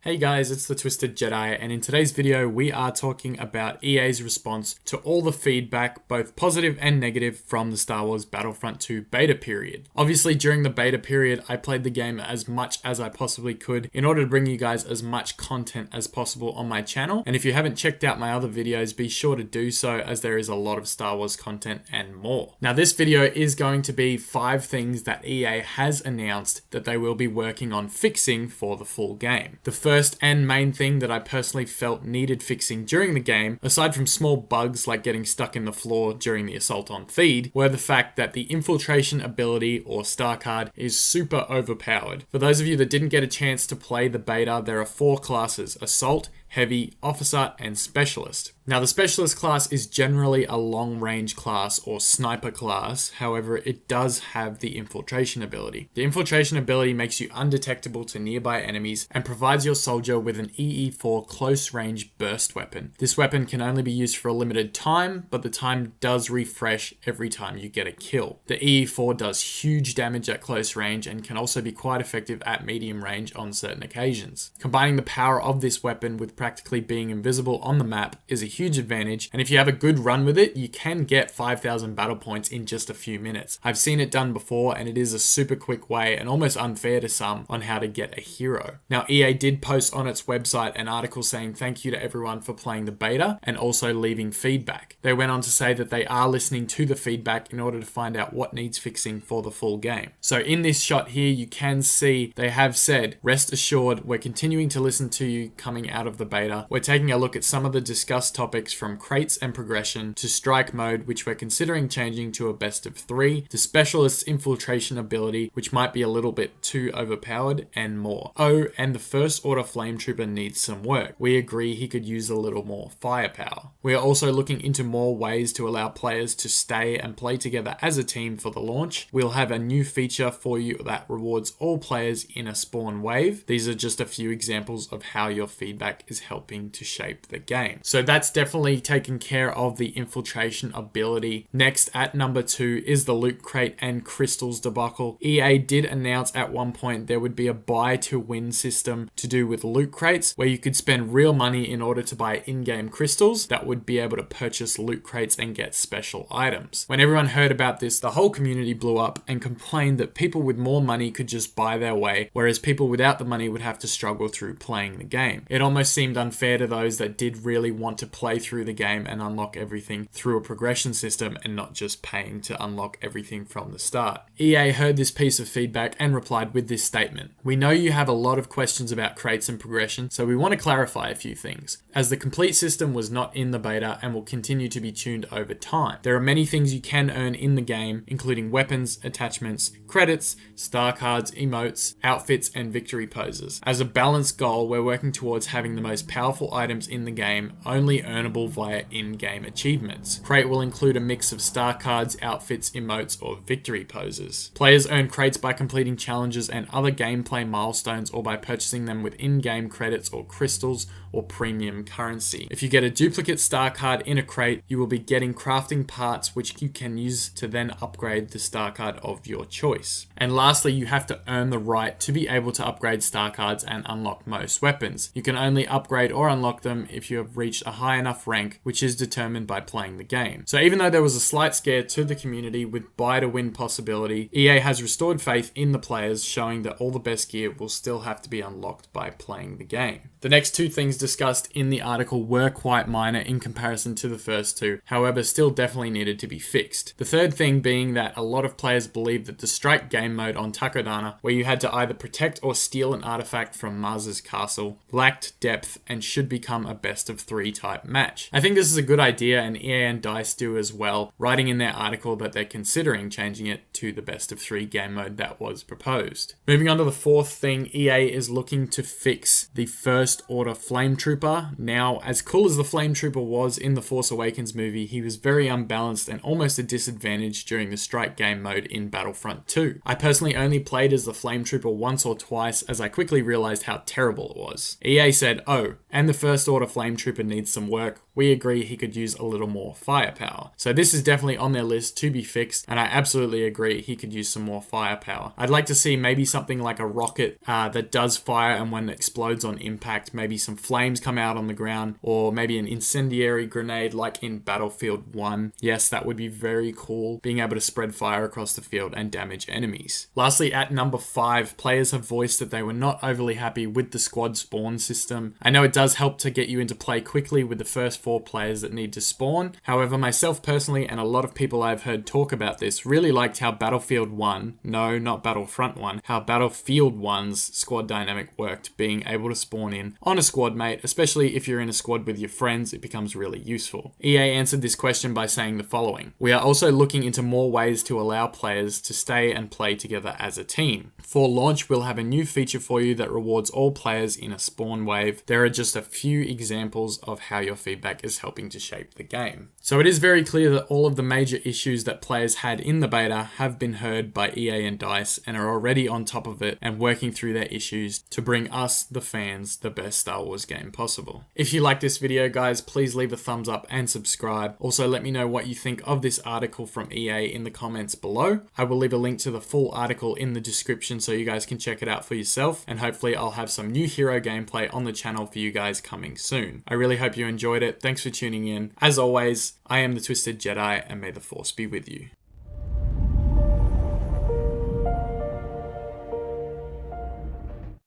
Hey guys, it's the Twisted Jedi, and in today's video we are talking about EA's response to all the feedback, both positive and negative, from the Star Wars Battlefront 2 beta period. Obviously, during the beta period, I played the game as much as I possibly could in order to bring you guys as much content as possible on my channel, and if you haven't checked out my other videos, be sure to do so, as there is a lot of Star Wars content and more. Now, this video is going to be 5 things that EA has announced that they will be working on fixing for the full game. The first and main thing that I personally felt needed fixing during the game, aside from small bugs like getting stuck in the floor during the assault on Theed, were the fact that the infiltration ability, or star card, is super overpowered. For those of you that didn't get a chance to play the beta, there are 4 classes: Assault, Heavy, Officer, and Specialist. Now, the Specialist class is generally a long-range class or sniper class, however, it does have the infiltration ability. The infiltration ability makes you undetectable to nearby enemies and provides your soldier with an EE4 close-range burst weapon. This weapon can only be used for a limited time, but the time does refresh every time you get a kill. The EE4 does huge damage at close range and can also be quite effective at medium range on certain occasions. Combining the power of this weapon with practically being invisible on the map is a huge advantage, and if you have a good run with it, you can get 5,000 battle points in just a few minutes. I've seen it done before, and it is a super quick way, and almost unfair to some, on how to get a hero. Now, EA did post on its website an article saying thank you to everyone for playing the beta, and also leaving feedback. They went on to say that they are listening to the feedback in order to find out what needs fixing for the full game. So in this shot here, you can see they have said, "Rest assured, we're continuing to listen to you coming out of the beta. We're taking a look at some of the discussed topics, from crates and progression to strike mode, which we're considering changing to a best of 3, to Specialist's infiltration ability, which might be a little bit too overpowered, and more. Oh, and the First Order Flame Trooper needs some work. We agree he could use a little more firepower. We are also looking into more ways to allow players to stay and play together as a team for the launch. We'll have a new feature for you that rewards all players in a spawn wave." These are just a few examples of how your feedback is helping to shape the game. So that's definitely taken care of the infiltration ability. Next, at number 2, is the loot crate and crystals debacle. EA did announce at one point there would be a buy to win system to do with loot crates, where you could spend real money in order to buy in-game crystals that would be able to purchase loot crates and get special items. When everyone heard about this, the whole community blew up and complained that people with more money could just buy their way, whereas people without the money would have to struggle through playing the game. It almost seemed unfair to those that did really want to play through the game and unlock everything through a progression system and not just paying to unlock everything from the start. EA heard this piece of feedback and replied with this statement: "We know you have a lot of questions about crates and progression, so we want to clarify a few things. As the complete system was not in the beta and will continue to be tuned over time, there are many things you can earn in the game, including weapons, attachments, credits, star cards, emotes, outfits, and victory poses. As a balanced goal, we're working towards having the most powerful items in the game only earnable via in-game achievements. Crate will include a mix of star cards, outfits, emotes, or victory poses. Players earn crates by completing challenges and other gameplay milestones, or by purchasing them with in-game credits or crystals or premium currency. If you get a duplicate star card in a crate, you will be getting crafting parts which you can use to then upgrade the star card of your choice. And lastly, you have to earn the right to be able to upgrade star cards and unlock most weapons. You can only upgrade or unlock them if you have reached a high enough rank, which is determined by playing the game." So even though there was a slight scare to the community with buy to win possibility, EA has restored faith in the players, showing that all the best gear will still have to be unlocked by playing the game. The next 2 things discussed in the article were quite minor in comparison to the first 2, however still definitely needed to be fixed. The third thing being that a lot of players believed that the strike game mode on Takodana, where you had to either protect or steal an artifact from Mars's castle, lacked depth and should become a best of 3 type match. I think this is a good idea, and EA and DICE do as well, writing in their article that they're considering changing it to the best of 3 game mode that was proposed. Moving on to the 4th thing, EA is looking to fix the First Order Flame Trooper. Now, as cool as the Flame Trooper was in the Force Awakens movie, he was very unbalanced and almost a disadvantage during the strike game mode in Battlefront 2. I personally only played as the Flame Trooper once or twice, as I quickly realized how terrible it was. EA said, "Oh, Oh, and the First Order Flame Trooper needs some work. We agree he could use a little more firepower. So this is definitely on their list to be fixed, and I absolutely agree he could use some more firepower. I'd like to see maybe something like a rocket that does fire, and when it explodes on impact, maybe some flames come out on the ground, or maybe an incendiary grenade like in Battlefield 1. Yes, that would be very cool, being able to spread fire across the field and damage enemies. Lastly, at number 5, players have voiced that they were not overly happy with the squad spawn system. I know it does help to get you into play quickly with the first 4 players that need to spawn. However, myself personally, and a lot of people I've heard talk about this, really liked how Battlefield 1, no, not Battlefront 1, how Battlefield 1's squad dynamic worked, being able to spawn in on a squad mate, especially if you're in a squad with your friends, it becomes really useful. EA answered this question by saying the following: "We are also looking into more ways to allow players to stay and play together as a team. For launch, we'll have a new feature for you that rewards all players in a spawn wave. There are just a few examples of how your feedback is helping to shape the game." So it is very clear that all of the major issues that players had in the beta have been heard by EA and DICE and are already on top of it and working through their issues to bring us, the fans, the best Star Wars game possible. If you like this video, guys, please leave a thumbs up and subscribe. Also, let me know what you think of this article from EA in the comments below. I will leave a link to the full article in the description so you guys can check it out for yourself, and hopefully I'll have some new hero gameplay on the channel for you guys coming soon. I really hope you enjoyed it. Thanks for tuning in. As always, I am the Twisted Jedi, and may the Force be with you.